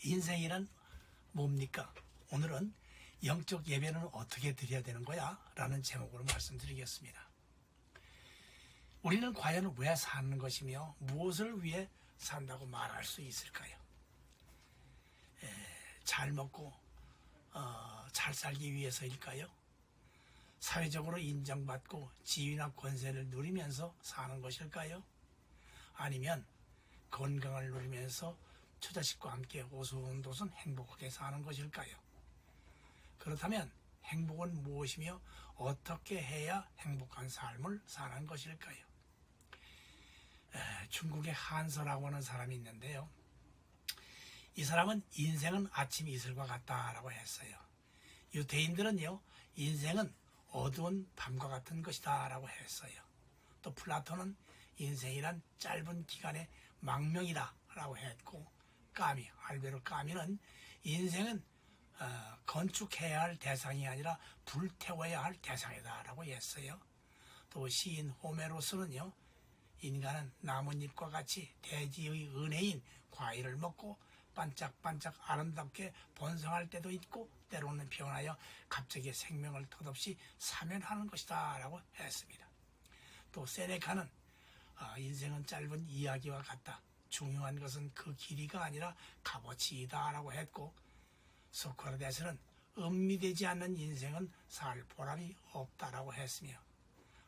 인생이란 뭡니까? 오늘은 영적 예배는 어떻게 드려야 되는 거야? 라는 제목으로 말씀드리겠습니다. 우리는 과연 왜 사는 것이며 무엇을 위해 산다고 말할 수 있을까요? 잘 먹고 잘 살기 위해서일까요? 사회적으로 인정받고 지위나 권세를 누리면서 사는 것일까요? 아니면 건강을 누리면서 처자식과 함께 오손도손 행복하게 사는 것일까요? 그렇다면 행복은 무엇이며 어떻게 해야 행복한 삶을 사는 것일까요? 중국의 한서라고 하는 사람이 있는데요. 이 사람은 인생은 아침 이슬과 같다라고 했어요. 유대인들은요, 인생은 어두운 밤과 같은 것이다 라고 했어요. 또 플라톤은 인생이란 짧은 기간의 망명이다 라고 했고, 알베르 까미는 인생은 건축해야 할 대상이 아니라 불태워야 할 대상이다 라고 했어요. 또 시인 호메로스는요, 인간은 나뭇잎과 같이 대지의 은혜인 과일을 먹고 반짝반짝 아름답게 번성할 때도 있고 때로는 변하여 갑자기 생명을 덧없이 사면하는 것이다 라고 했습니다. 또 세네카는 인생은 짧은 이야기와 같다. 중요한 것은 그 길이가 아니라 값어치이다 라고 했고, 소크라테스는 음미되지 않는 인생은 살 보람이 없다라고 했으며,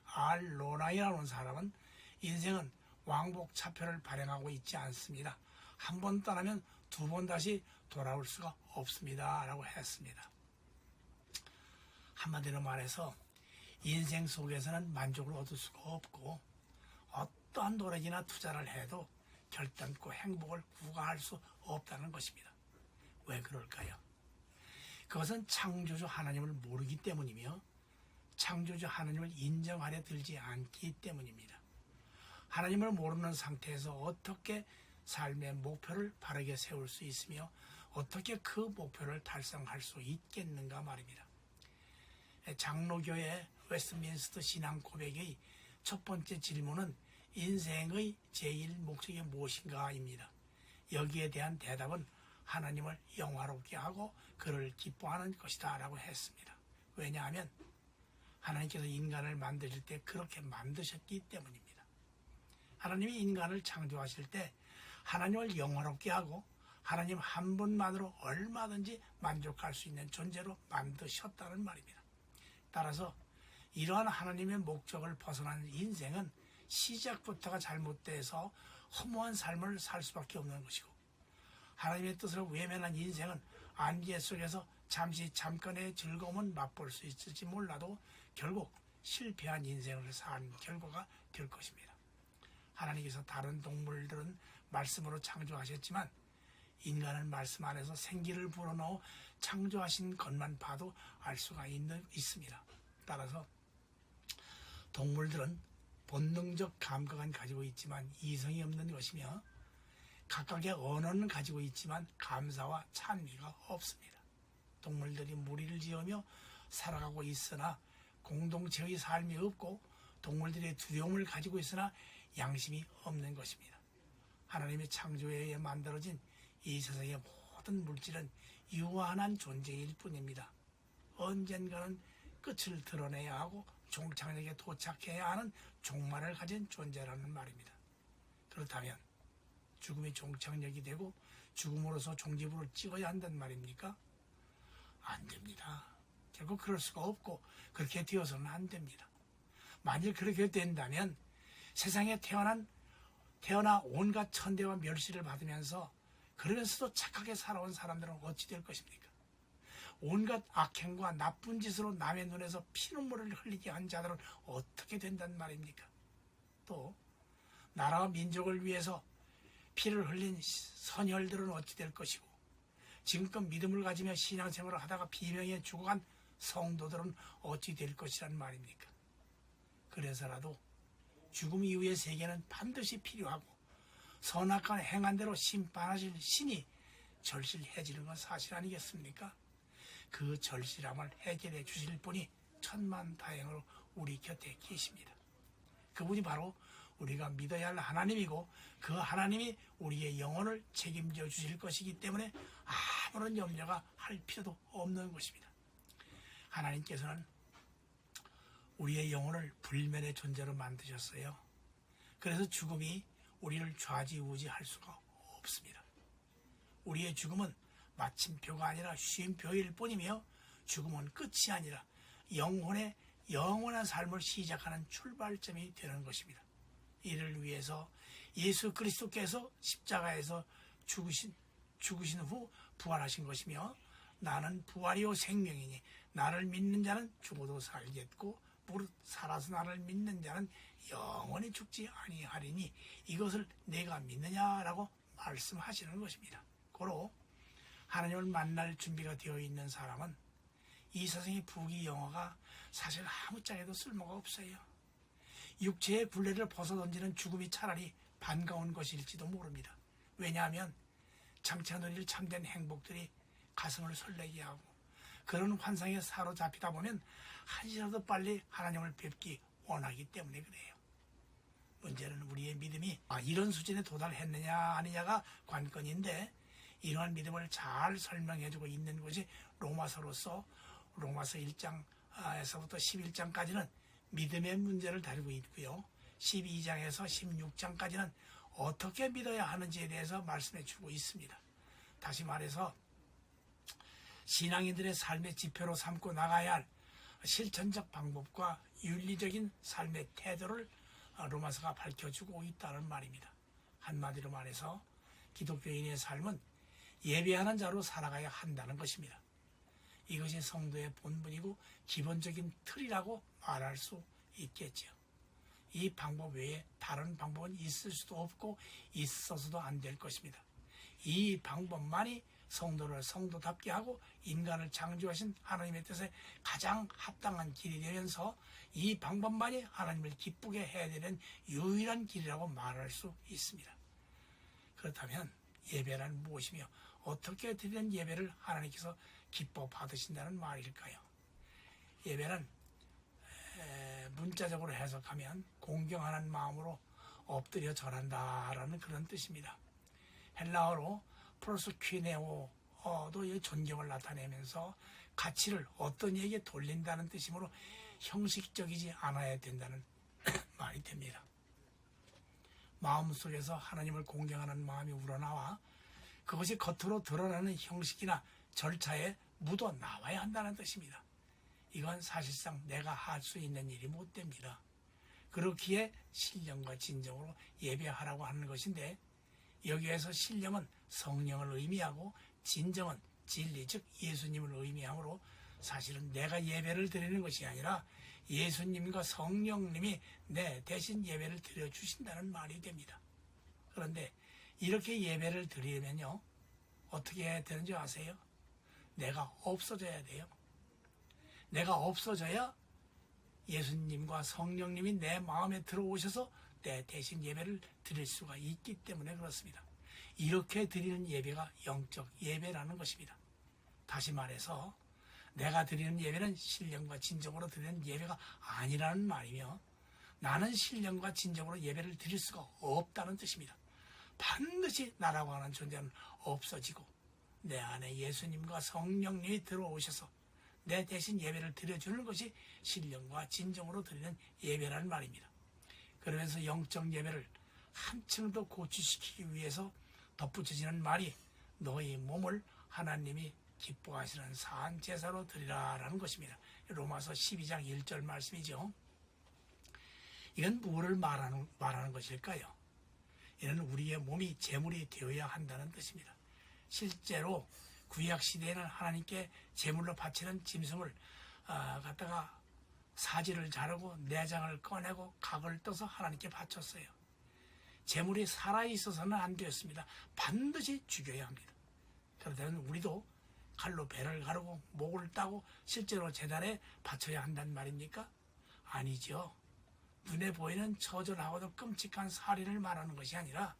알로나이라는 사람은 인생은 왕복차표를 발행하고 있지 않습니다. 한 번 떠나면 두 번 다시 돌아올 수가 없습니다 라고 했습니다. 한마디로 말해서 인생 속에서는 만족을 얻을 수가 없고, 어떠한 노력이나 투자를 해도 결단코 행복을 구가할 수 없다는 것입니다. 왜 그럴까요? 그것은 창조주 하나님을 모르기 때문이며 창조주 하나님을 인정하려 들지 않기 때문입니다. 하나님을 모르는 상태에서 어떻게 삶의 목표를 바르게 세울 수 있으며 어떻게 그 목표를 달성할 수 있겠는가 말입니다. 장로교의 웨스트민스터 신앙 고백의 첫 번째 질문은 인생의 제일 목적이 무엇인가입니다. 여기에 대한 대답은 하나님을 영화롭게 하고 그를 기뻐하는 것이다 라고 했습니다. 왜냐하면 하나님께서 인간을 만드실 때 그렇게 만드셨기 때문입니다. 하나님이 인간을 창조하실 때 하나님을 영화롭게 하고 하나님 한 분만으로 얼마든지 만족할 수 있는 존재로 만드셨다는 말입니다. 따라서 이러한 하나님의 목적을 벗어난 인생은 시작부터가 잘못돼서 허무한 삶을 살 수밖에 없는 것이고, 하나님의 뜻을 외면한 인생은 안개 속에서 잠깐의 즐거움은 맛볼 수 있을지 몰라도 결국 실패한 인생을 산 결과가 될 것입니다. 하나님께서 다른 동물들은 말씀으로 창조하셨지만 인간은 말씀 안에서 생기를 불어넣어 창조하신 것만 봐도 알 수가 있습니다. 따라서 동물들은 본능적 감각은 가지고 있지만 이성이 없는 것이며 각각의 언어는 가지고 있지만 감사와 찬미가 없습니다. 동물들이 무리를 지으며 살아가고 있으나 공동체의 삶이 없고 동물들의 두려움을 가지고 있으나 양심이 없는 것입니다. 하나님의 창조에 의해 만들어진 이 세상의 모든 물질은 유한한 존재일 뿐입니다. 언젠가는 끝을 드러내야 하고 종착역에 도착해야 하는 종말을 가진 존재라는 말입니다. 그렇다면 죽음이 종착역이 되고 죽음으로써 종지부를 찍어야 한단 말입니까? 안 됩니다. 결국 그럴 수가 없고 그렇게 되어서는 안 됩니다. 만일 그렇게 된다면 세상에 태어나 온갖 천대와 멸시를 받으면서 그러면서도 착하게 살아온 사람들은 어찌 될 것입니까? 온갖 악행과 나쁜 짓으로 남의 눈에서 피눈물을 흘리게 한 자들은 어떻게 된단 말입니까? 또 나라와 민족을 위해서 피를 흘린 선열들은 어찌 될 것이고, 지금껏 믿음을 가지며 신앙생활을 하다가 비명에 죽어간 성도들은 어찌 될 것이란 말입니까? 그래서라도 죽음 이후의 세계는 반드시 필요하고 선악과 행한 대로 심판하실 신이 절실해지는 건 사실 아니겠습니까? 그 절실함을 해결해 주실 분이 천만다행으로 우리 곁에 계십니다. 그분이 바로 우리가 믿어야 할 하나님이고 그 하나님이 우리의 영혼을 책임져 주실 것이기 때문에 아무런 염려가 할 필요도 없는 것입니다. 하나님께서는 우리의 영혼을 불면의 존재로 만드셨어요. 그래서 죽음이 우리를 좌지우지할 수가 없습니다. 우리의 죽음은 마침표가 아니라 쉼표일 뿐이며 죽음은 끝이 아니라 영혼의 영원한 삶을 시작하는 출발점이 되는 것입니다. 이를 위해서 예수 그리스도께서 십자가에서 죽으신 후 부활하신 것이며 나는 부활이요 생명이니 나를 믿는 자는 죽어도 살겠고 무릇 살아서 나를 믿는 자는 영원히 죽지 아니하리니 이것을 내가 믿느냐라고 말씀하시는 것입니다. 고로 하나님을 만날 준비가 되어 있는 사람은 이 세상의 부귀영화가 사실 아무짝에도 쓸모가 없어요. 육체의 굴레를 벗어던지는 죽음이 차라리 반가운 것일지도 모릅니다. 왜냐하면 장차 누릴 참된 행복들이 가슴을 설레게 하고 그런 환상에 사로잡히다 보면 한시라도 빨리 하나님을 뵙기 원하기 때문에 그래요. 문제는 우리의 믿음이 이런 수준에 도달했느냐 아니냐가 관건인데 이러한 믿음을 잘 설명해주고 있는 것이 로마서 1장에서부터 11장까지는 믿음의 문제를 다루고 있고요. 12장에서 16장까지는 어떻게 믿어야 하는지에 대해서 말씀해 주고 있습니다. 다시 말해서 신앙인들의 삶의 지표로 삼고 나가야 할 실천적 방법과 윤리적인 삶의 태도를 로마서가 밝혀주고 있다는 말입니다. 한마디로 말해서 기독교인의 삶은 예배하는 자로 살아가야 한다는 것입니다. 이것이 성도의 본분이고 기본적인 틀이라고 말할 수 있겠죠. 이 방법 외에 다른 방법은 있을 수도 없고 있어서도 안 될 것입니다. 이 방법만이 성도를 성도답게 하고 인간을 창조하신 하나님의 뜻에 가장 합당한 길이 되면서 이 방법만이 하나님을 기쁘게 해야 되는 유일한 길이라고 말할 수 있습니다. 그렇다면 예배란 무엇이며 어떻게 드리는 예배를 하나님께서 기뻐 받으신다는 말일까요? 예배는 문자적으로 해석하면 공경하는 마음으로 엎드려 절한다라는 그런 뜻입니다. 헬라어로 프로스퀴네오도 존경을 나타내면서 가치를 어떤 이에게 돌린다는 뜻이므로 형식적이지 않아야 된다는 말이 됩니다. 마음속에서 하나님을 공경하는 마음이 우러나와 그것이 겉으로 드러나는 형식이나 절차에 묻어 나와야 한다는 뜻입니다. 이건 사실상 내가 할 수 있는 일이 못 됩니다. 그렇기에 신령과 진정으로 예배하라고 하는 것인데 여기에서 신령은 성령을 의미하고 진정은 진리 즉 예수님을 의미하므로 사실은 내가 예배를 드리는 것이 아니라 예수님과 성령님이 내 대신 예배를 드려주신다는 말이 됩니다. 그런데 이렇게 예배를 드리려면요 어떻게 해야 되는지 아세요? 내가 없어져야 돼요. 내가 없어져야 예수님과 성령님이 내 마음에 들어오셔서 내 대신 예배를 드릴 수가 있기 때문에 그렇습니다. 이렇게 드리는 예배가 영적 예배라는 것입니다. 다시 말해서 내가 드리는 예배는 신령과 진정으로 드리는 예배가 아니라는 말이며 나는 신령과 진정으로 예배를 드릴 수가 없다는 뜻입니다. 반드시 나라고 하는 존재는 없어지고 내 안에 예수님과 성령님이 들어오셔서 내 대신 예배를 드려주는 것이 신령과 진정으로 드리는 예배라는 말입니다. 그러면서 영적 예배를 한층 더 고취시키기 위해서 덧붙여지는 말이 너희 몸을 하나님이 기뻐하시는 사한 제사로 드리라라는 것입니다. 로마서 12장 1절 말씀이죠. 이건 뭐를 말하는 것일까요? 이는 우리의 몸이 제물이 되어야 한다는 뜻입니다. 실제로 구약 시대에는 하나님께 제물로 바치는 짐승을 갖다가 사지를 자르고 내장을 꺼내고 각을 떠서 하나님께 바쳤어요. 제물이 살아있어서는 안 되었습니다. 반드시 죽여야 합니다. 그렇다면 우리도 칼로 배를 가르고 목을 따고 실제로 제단에 바쳐야 한단 말입니까? 아니죠. 눈에 보이는 처절하고도 끔찍한 살인을 말하는 것이 아니라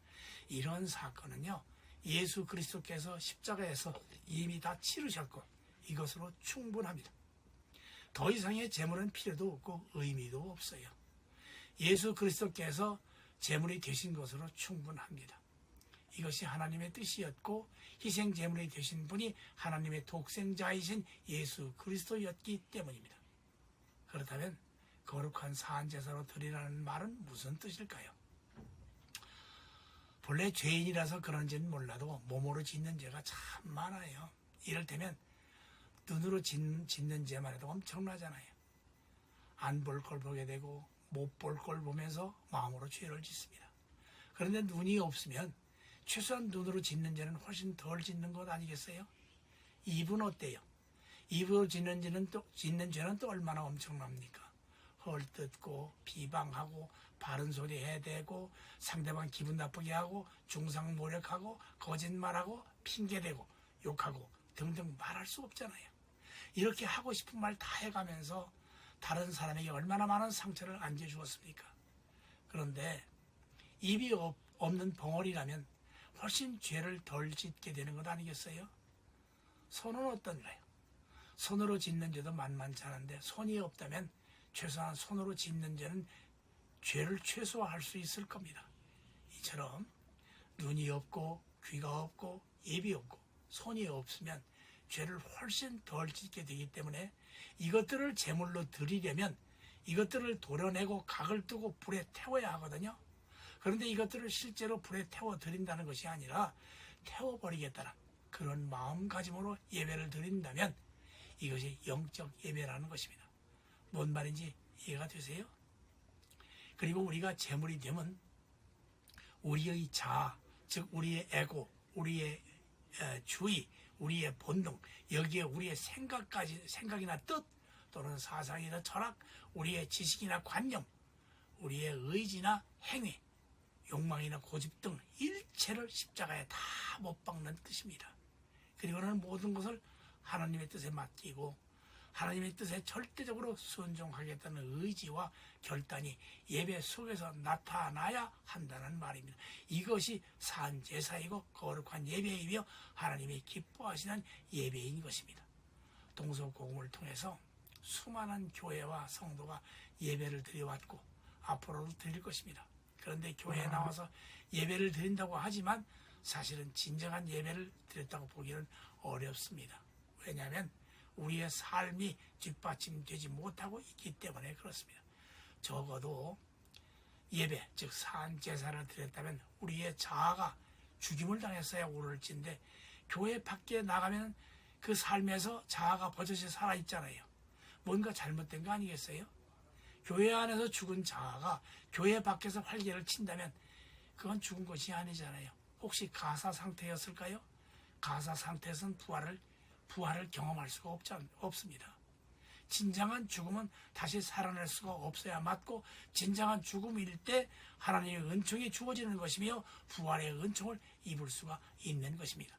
이런 사건은요. 예수 그리스도께서 십자가에서 이미 다 치르셨고 이것으로 충분합니다. 더 이상의 제물은 필요도 없고 의미도 없어요. 예수 그리스도께서 제물이 되신 것으로 충분합니다. 이것이 하나님의 뜻이었고 희생 제물이 되신 분이 하나님의 독생자이신 예수 그리스도였기 때문입니다. 그렇다면 거룩한 사한제사로 드리라는 말은 무슨 뜻일까요? 본래 죄인이라서 그런지는 몰라도 몸으로 짓는 죄가 참 많아요. 이를테면 눈으로 짓는 죄만 해도 엄청나잖아요. 안 볼 걸 보게 되고 못 볼 걸 보면서 마음으로 죄를 짓습니다. 그런데 눈이 없으면 최소한 눈으로 짓는 죄는 훨씬 덜 짓는 것 아니겠어요? 입은 어때요? 입으로 짓는 죄는 또 얼마나 엄청납니까? 헐뜯고 비방하고 바른 소리 해대고 상대방 기분 나쁘게 하고 중상모략하고 거짓말하고 핑계대고 욕하고 등등 말할 수 없잖아요. 이렇게 하고 싶은 말 다 해가면서 다른 사람에게 얼마나 많은 상처를 안겨주었습니까? 그런데 입이 없는 벙어리라면 훨씬 죄를 덜 짓게 되는 것 아니겠어요? 손은 어떤가요? 손으로 짓는 죄도 만만치 않은데 손이 없다면 최소한 손으로 짓는 죄는 죄를 최소화할 수 있을 겁니다. 이처럼 눈이 없고 귀가 없고 입이 없고 손이 없으면 죄를 훨씬 덜 짓게 되기 때문에 이것들을 제물로 드리려면 이것들을 도려내고 각을 뜨고 불에 태워야 하거든요. 그런데 이것들을 실제로 불에 태워 드린다는 것이 아니라 태워버리겠다는 그런 마음가짐으로 예배를 드린다면 이것이 영적 예배라는 것입니다. 뭔 말인지 이해가 되세요? 그리고 우리가 제물이 되면 우리의 자아, 즉 우리의 에고, 우리의 주의, 우리의 본능, 여기에 우리의 생각이나 뜻 또는 사상이나 철학, 우리의 지식이나 관념, 우리의 의지나 행위, 욕망이나 고집 등 일체를 십자가에 다 못 박는 뜻입니다. 그리고는 모든 것을 하나님의 뜻에 맡기고 하나님의 뜻에 절대적으로 순종하겠다는 의지와 결단이 예배 속에서 나타나야 한다는 말입니다. 이것이 산제사이고 거룩한 예배이며 하나님이 기뻐하시는 예배인 것입니다. 동서고금을 통해서 수많은 교회와 성도가 예배를 드려왔고 앞으로도 드릴 것입니다. 그런데 교회에 나와서 예배를 드린다고 하지만 사실은 진정한 예배를 드렸다고 보기는 어렵습니다. 왜냐하면 우리의 삶이 뒷받침되지 못하고 있기 때문에 그렇습니다. 적어도 예배, 즉 산제사를 드렸다면 우리의 자아가 죽임을 당했어야 오를진데 교회 밖에 나가면 그 삶에서 자아가 버젓이 살아있잖아요. 뭔가 잘못된 거 아니겠어요? 교회 안에서 죽은 자아가 교회 밖에서 활개를 친다면 그건 죽은 것이 아니잖아요. 혹시 가사 상태였을까요? 가사 상태에서는 부활을 경험할 수가 없습니다. 진정한 죽음은 다시 살아날 수가 없어야 맞고 진정한 죽음일 때 하나님의 은총이 주어지는 것이며 부활의 은총을 입을 수가 있는 것입니다.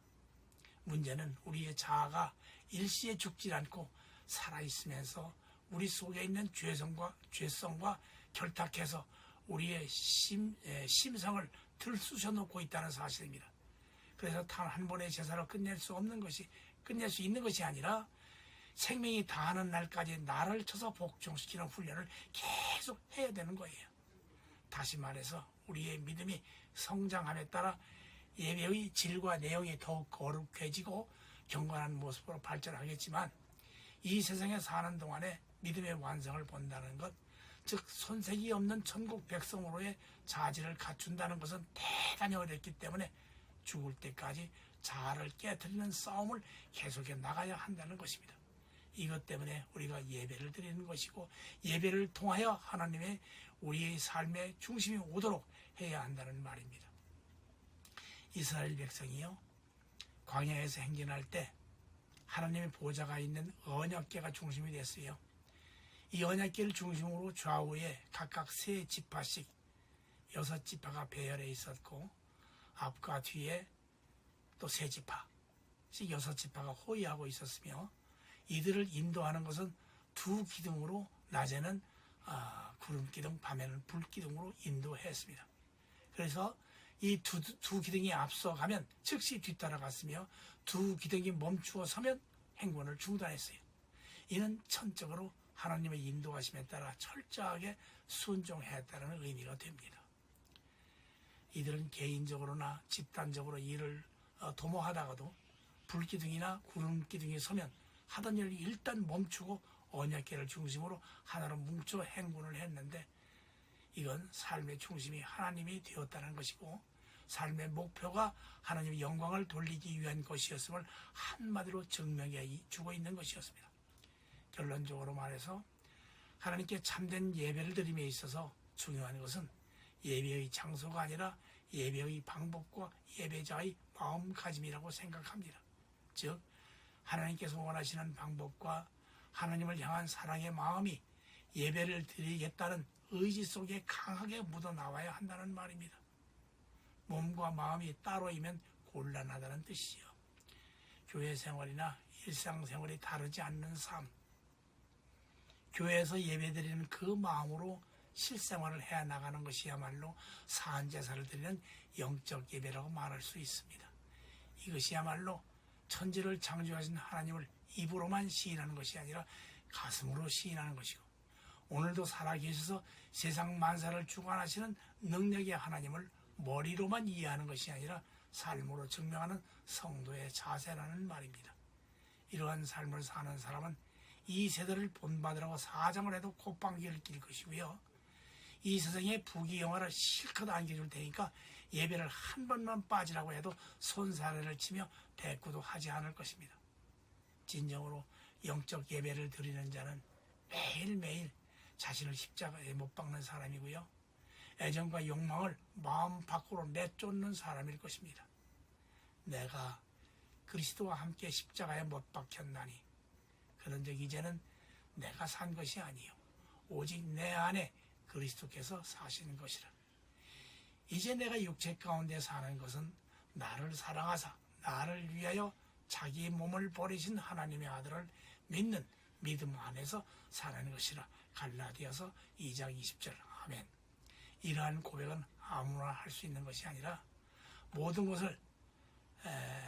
문제는 우리의 자아가 일시에 죽지 않고 살아있으면서 우리 속에 있는 죄성과 결탁해서 우리의 심성을 들쑤셔 놓고 있다는 사실입니다. 그래서 단 한 번의 제사로 끝낼 수 있는 것이 아니라 생명이 다하는 날까지 나를 쳐서 복종시키는 훈련을 계속 해야 되는 거예요. 다시 말해서 우리의 믿음이 성장함에 따라 예배의 질과 내용이 더욱 거룩해지고 경건한 모습으로 발전하겠지만 이 세상에 사는 동안에 믿음의 완성을 본다는 것, 즉 손색이 없는 천국 백성으로의 자질을 갖춘다는 것은 대단히 어렵기 때문에 죽을 때까지 자아를 깨트리는 싸움을 계속해 나가야 한다는 것입니다. 이것 때문에 우리가 예배를 드리는 것이고 예배를 통하여 하나님의 우리의 삶의 중심이 오도록 해야 한다는 말입니다. 이스라엘 백성이요, 광야에서 행진할 때 하나님의 보좌가 있는 언약궤가 중심이 됐어요. 이 언약궤를 중심으로 좌우에 각각 3지파씩 6지파가 배열해 있었고 앞과 뒤에 또 3지파, 6지파가 호위하고 있었으며 이들을 인도하는 것은 2기둥으로 낮에는 구름기둥, 밤에는 불기둥으로 인도했습니다. 그래서 이 두 기둥이 앞서가면 즉시 뒤따라갔으며 2기둥이 멈추어 서면 행군을 중단했어요. 이는 천적으로 하나님의 인도하심에 따라 철저하게 순종했다는 의미가 됩니다. 이들은 개인적으로나 집단적으로 일을 도모하다가도 불기둥이나 구름기둥에 서면 하던 일을 일단 멈추고 언약궤를 중심으로 하나로 뭉쳐 행군을 했는데, 이건 삶의 중심이 하나님이 되었다는 것이고 삶의 목표가 하나님의 영광을 돌리기 위한 것이었음을 한마디로 증명해 주고 있는 것이었습니다. 결론적으로 말해서 하나님께 참된 예배를 드림에 있어서 중요한 것은 예배의 장소가 아니라 예배의 방법과 예배자의 마음가짐이라고 생각합니다. 즉 하나님께서 원하시는 방법과 하나님을 향한 사랑의 마음이 예배를 드리겠다는 의지 속에 강하게 묻어나와야 한다는 말입니다. 몸과 마음이 따로이면 곤란하다는 뜻이요. 교회 생활이나 일상생활이 다르지 않는 삶, 교회에서 예배드리는 그 마음으로 실생활을 해 나가는 것이야말로 사한제사를 드리는 영적 예배라고 말할 수 있습니다. 이것이야말로 천지를 창조하신 하나님을 입으로만 시인하는 것이 아니라 가슴으로 시인하는 것이고, 오늘도 살아계셔서 세상 만사를 주관하시는 능력의 하나님을 머리로만 이해하는 것이 아니라 삶으로 증명하는 성도의 자세라는 말입니다. 이러한 삶을 사는 사람은 이 세대를 본받으라고 사정을 해도 콧방귀를 낄 것이고요. 이 세상의 부귀영화를 실컷 안겨줄 테니까 예배를 한 번만 빠지라고 해도 손사래를 치며 대꾸도 하지 않을 것입니다. 진정으로 영적 예배를 드리는 자는 매일매일 자신을 십자가에 못 박는 사람이고요. 애정과 욕망을 마음 밖으로 내쫓는 사람일 것입니다. 내가 그리스도와 함께 십자가에 못 박혔나니 그런즉 이제는 내가 산 것이 아니요 오직 내 안에 그리스도께서 사시는 것이라. 이제 내가 육체 가운데 사는 것은 나를 사랑하사 나를 위하여 자기 몸을 버리신 하나님의 아들을 믿는 믿음 안에서 사는 것이라. 갈라디아서 2장 20절. 아멘. 이러한 고백은 아무나 할 수 있는 것이 아니라 모든 것을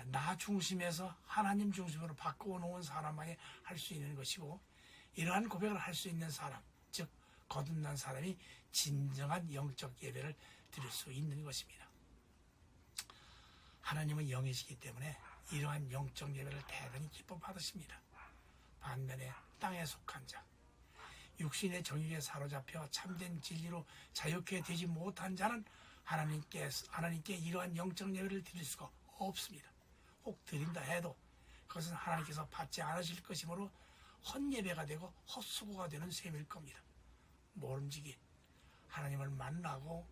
나 중심에서 하나님 중심으로 바꾸어 놓은 사람만이 할 수 있는 것이고, 이러한 고백을 할 수 있는 사람, 즉 거듭난 사람이 진정한 영적 예배를 드릴 수 있는 것입니다. 하나님은 영이시기 때문에 이러한 영적 예배를 대단히 기뻐 받으십니다. 반면에 땅에 속한 자, 육신의 정욕에 사로잡혀 참된 진리로 자유케 되지 못한 자는 하나님께 이러한 영적 예배를 드릴 수가 없습니다. 혹 드린다 해도 그것은 하나님께서 받지 않으실 것이므로 헛예배가 되고 헛수고가 되는 셈일 겁니다. 모름지기 하나님을 만나고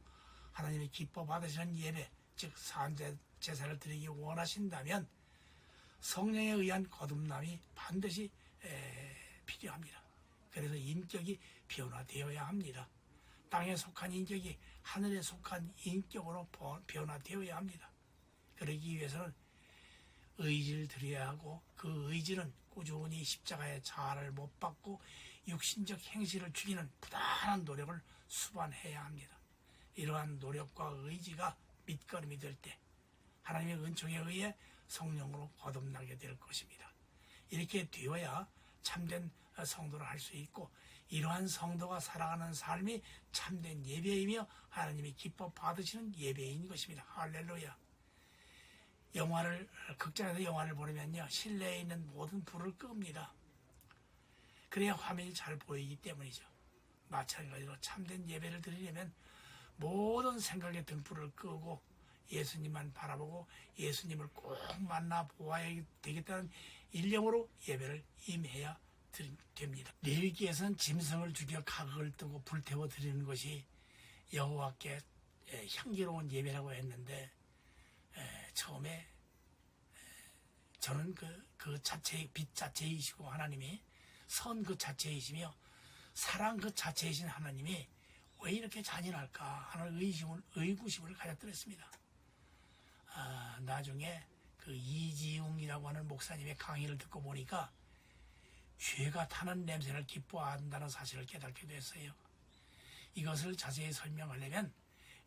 하나님이 기뻐 받으시는 예배, 즉 산제사를 드리기 원하신다면 성령에 의한 거듭남이 반드시 필요합니다. 그래서 인격이 변화되어야 합니다. 땅에 속한 인격이 하늘에 속한 인격으로 변화되어야 합니다. 그러기 위해서는 의지를 드려야 하고, 그 의지는 꾸준히 십자가의 자아를 못 받고 육신적 행실을 죽이는 부단한 노력을 수반해야 합니다. 이러한 노력과 의지가 밑거름이 될 때 하나님의 은총에 의해 성령으로 거듭나게 될 것입니다. 이렇게 되어야 참된 성도를 할 수 있고, 이러한 성도가 살아가는 삶이 참된 예배이며 하나님이 기뻐 받으시는 예배인 것입니다. 할렐루야. 극장에서 영화를 보려면요, 실내에 있는 모든 불을 끕니다. 그래야 화면이 잘 보이기 때문이죠. 마찬가지로 참된 예배를 드리려면 모든 생각의 등불을 끄고 예수님만 바라보고 예수님을 꼭 만나 보아야 되겠다는 일념으로 예배를 임해야 됩니다. 레위기에서는 짐승을 죽여 가극을 뜨고 불태워 드리는 것이 여호와께 향기로운 예배라고 했는데, 처음에 저는 그 자체의 빛 자체이시고 하나님이 선 그 자체이시며 사랑 그 자체이신 하나님이 왜 이렇게 잔인할까 하는 의구심을 가졌더랬습니다. 나중에 그 이지웅이라고 하는 목사님의 강의를 듣고 보니까 죄가 타는 냄새를 기뻐한다는 사실을 깨닫게 됐어요. 이것을 자세히 설명하려면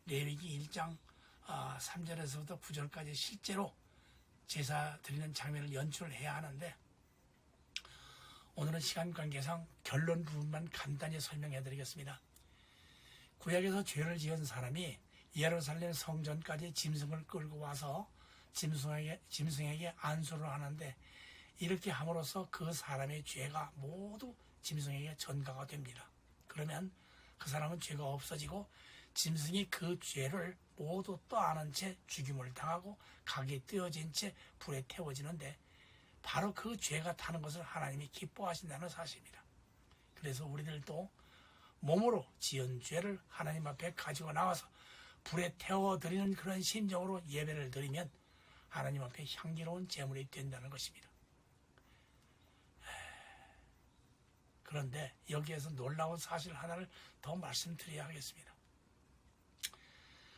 레위기 1장 3절에서부터 9절까지 실제로 제사 드리는 장면을 연출해야 하는데, 오늘은 시간 관계상 결론 부분만 간단히 설명해 드리겠습니다. 구약에서 죄를 지은 사람이 예루살렘 성전까지 짐승을 끌고 와서 짐승에게 안수를 하는데 이렇게 함으로써 그 사람의 죄가 모두 짐승에게 전가가 됩니다. 그러면 그 사람은 죄가 없어지고 짐승이 그 죄를 모두 떠안은 채 죽임을 당하고 각이 떼어진 채 불에 태워지는데 바로 그 죄가 타는 것을 하나님이 기뻐하신다는 사실입니다. 그래서 우리들도 몸으로 지은 죄를 하나님 앞에 가지고 나와서 불에 태워드리는 그런 심정으로 예배를 드리면 하나님 앞에 향기로운 제물이 된다는 것입니다. 그런데 여기에서 놀라운 사실 하나를 더 말씀드려야 하겠습니다.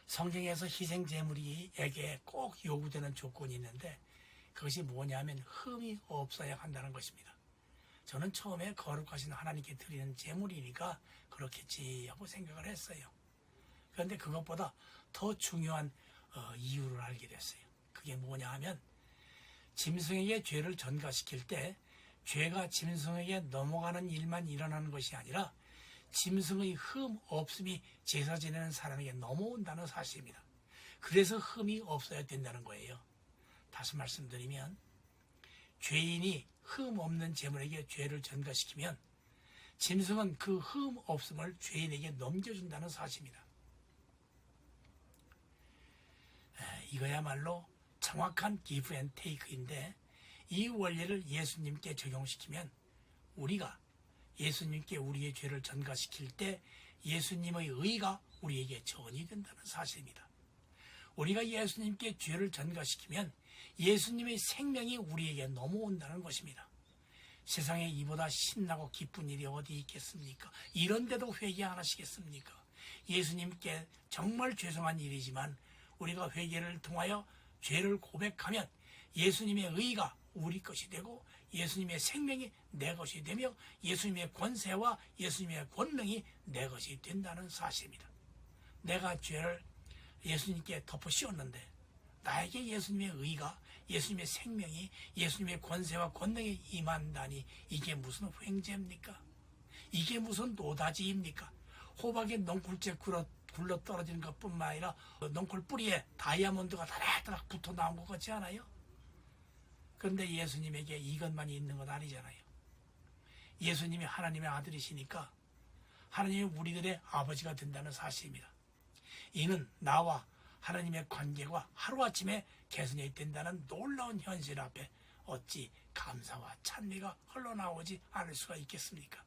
성경에서 희생 제물에게 꼭 요구되는 조건이 있는데 그것이 뭐냐면 흠이 없어야 한다는 것입니다. 저는 처음에 거룩하신 하나님께 드리는 제물이니까 그렇겠지 하고 생각을 했어요. 그런데 그것보다 더 중요한 이유를 알게 됐어요. 그게 뭐냐 하면 짐승에게 죄를 전가시킬 때 죄가 짐승에게 넘어가는 일만 일어나는 것이 아니라 짐승의 흠 없음이 제사 지내는 사람에게 넘어온다는 사실입니다. 그래서 흠이 없어야 된다는 거예요. 다시 말씀드리면 죄인이 흠 없는 제물에게 죄를 전가시키면 짐승은 그 흠 없음을 죄인에게 넘겨준다는 사실입니다. 이거야말로 정확한 기브 앤 테이크인데 이 원리를 예수님께 적용시키면 우리가 예수님께 우리의 죄를 전가시킬 때 예수님의 의가 우리에게 전이 된다는 사실입니다. 우리가 예수님께 죄를 전가시키면 예수님의 생명이 우리에게 넘어온다는 것입니다. 세상에 이보다 신나고 기쁜 일이 어디 있겠습니까? 이런데도 회개 안 하시겠습니까? 예수님께 정말 죄송한 일이지만 우리가 회개를 통하여 죄를 고백하면 예수님의 의가 우리 것이 되고 예수님의 생명이 내 것이 되며 예수님의 권세와 예수님의 권능이 내 것이 된다는 사실입니다. 내가 죄를 예수님께 덮어 씌웠는데 나에게 예수님의 의가 예수님의 생명이 예수님의 권세와 권능이 임한다니 이게 무슨 횡재입니까? 이게 무슨 노다지입니까? 호박에 넝쿨째 굴러 떨어지는 것뿐만 아니라 넝쿨 뿌리에 다이아몬드가 다락다락 붙어 나온 것 같지 않아요? 그런데 예수님에게 이것만 있는 건 아니잖아요. 예수님이 하나님의 아들이시니까 하나님이 우리들의 아버지가 된다는 사실입니다. 이는 나와 하나님의 관계가 하루아침에 개선이 된다는 놀라운 현실 앞에 어찌 감사와 찬미가 흘러나오지 않을 수가 있겠습니까?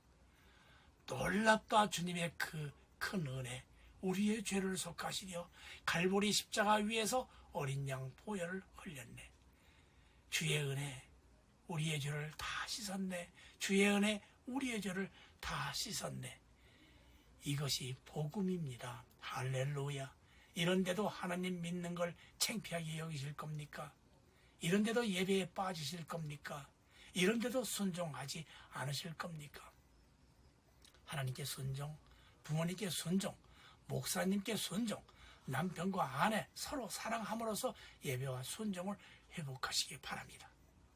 놀랍다 주님의 그 큰 은혜, 우리의 죄를 속하시려 갈보리 십자가 위에서 어린 양 보혈을 흘렸네. 주의 은혜 우리의 죄를 다 씻었네. 주의 은혜 우리의 죄를 다 씻었네. 이것이 복음입니다. 할렐루야. 이런데도 하나님 믿는 걸 창피하게 여기실 겁니까? 이런데도 예배에 빠지실 겁니까? 이런데도 순종하지 않으실 겁니까? 하나님께 순종, 부모님께 순종, 목사님께 순종, 남편과 아내 서로 사랑함으로써 예배와 순종을 회복하시기 바랍니다.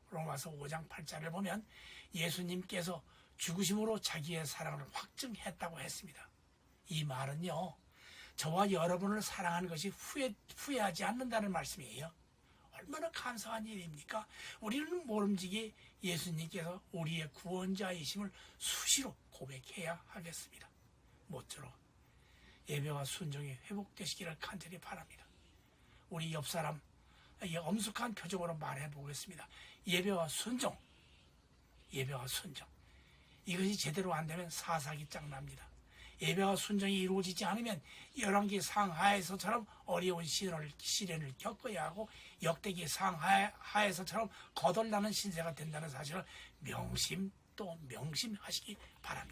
로마서 5장 8절을 보면 예수님께서 죽으심으로 자기의 사랑을 확증했다고 했습니다. 이 말은요, 저와 여러분을 사랑하는 것이 후회하지 않는다는 말씀이에요. 얼마나 감사한 일입니까? 우리는 모름지기 예수님께서 우리의 구원자이심을 수시로 고백해야 하겠습니다. 모쪼록 예배와 순종이 회복되시기를 간절히 바랍니다. 우리 옆 사람 엄숙한 표정으로 말해 보겠습니다. 예배와 순종, 예배와 순종. 이것이 제대로 안 되면 사사기 짱 납니다. 예배와 순종이 이루어지지 않으면 열왕기 상하에서처럼 어려운 시련을 겪어야 하고 역대기 상하에서처럼 거덜나는 신세가 된다는 사실을 명심 또 명심하시기 바랍니다.